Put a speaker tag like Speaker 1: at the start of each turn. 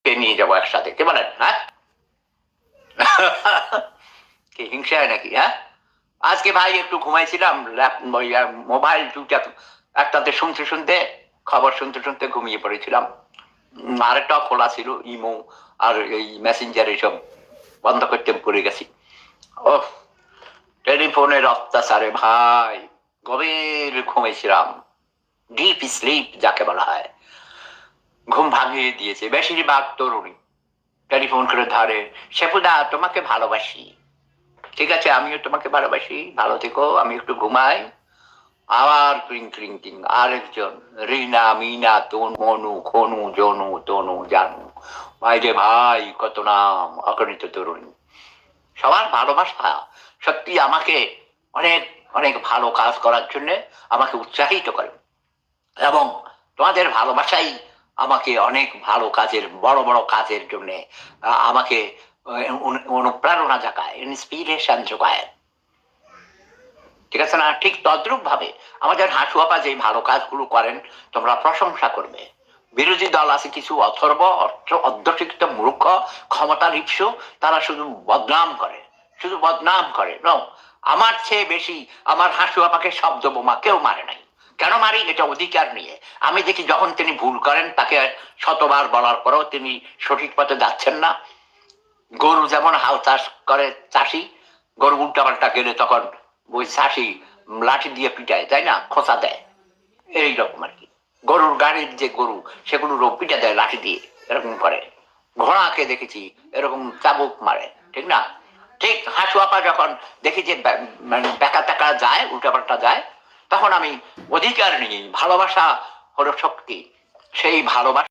Speaker 1: নিয়ে যাবো একসাথে, কে বলেন? হ্যাঁ, কি হিংসা হয় নাকি? হ্যাঁ, আজকে ভাই একটু ঘুমাইছিলাম, মোবাইল দুটা একটাতে শুনতে শুনতে, খবর শুনতে শুনতে ঘুমিয়ে পড়েছিলাম। আরেকটাও খোলা ছিল, ইমো আর এই মেসেঞ্জার এইসব বন্ধ করতে পড়ে গেছি। ও, টেলিফোনের অত্যাচারে ভাই গভীর ঘুমেছিলাম, ডিপ স্লিপ যাকে বলা হয়, ঘুম ভাঙিয়ে দিয়েছে বেশিরভাগ তরুণী। টেলিফোন করে ধরে, শেফুদা তোমাকে ভালোবাসি। ঠিক আছে, আমিও তোমাকে ভালোবাসি, ভালো থেকো, আমি একটু ঘুমাই। আবার ক্রিং ক্রিং ক্রিং, আরেকজন, রিনা, মিনা, তনু, মনু, খনু, জনু, তনু, জানু। ভাই রে ভাই, কত নাম, অগণিত তরুণী। সবার ভালোবাসা সত্যি আমাকে অনেক অনেক ভালো কাজ করার জন্য আমাকে উৎসাহিত করে, এবং তোমাদের ভালোবাসাই আমাকে অনেক ভালো কাজের, বড় বড় কাজের জন্য আমাকে অনুপ্রেরণা জাগায়, ইন্সপিরেশন যোগায়। ঠিক আছে না? ঠিক তদ্রুপ ভাবে আমাদের হাসু আপা যে ভালো কাজগুলো করেন, তোমরা প্রশংসা করবে। বিরোধী দল আছে কিছু অথর্ব, অর্ধশিক্ষিত মূর্খ, ক্ষমতা লিপ্সু, তারা শুধু বদনাম করে, শুধু বদনাম করে। আমার চেয়ে বেশি আমার হাসু আপাকে শব্দ বোমা কেউ মারে নাই। কেন মারি? এটা অধিকার নিয়ে। আমি দেখি যখন তিনি ভুল করেন, তাকে শতবার বলার পরেও তিনি সঠিক পথে যাচ্ছেন না। গরু যেমন হাল চাষ করে চাষি, গরু উল্টাপাল্টা গেলে তখন ওই চাষি লাঠি দিয়ে পিটায়, তাই না, খোঁচা দেয়, এইরকম আর কি। গরুর গাড়ির যে গরু, সেগুলো পিটা দেয় লাঠি দিয়ে, এরকম করে। ঘোড়াকে দেখেছি এরকম চাবুক মারে, ঠিক না? ঠিক হাসু আপা যখন দেখি যে মানে বেকা টেকা যায়, উল্টাপাল্টা যায়, তখন আমি অধিকার নিয়ে, ভালোবাসা হলো শক্তি, সেই ভালোবাসা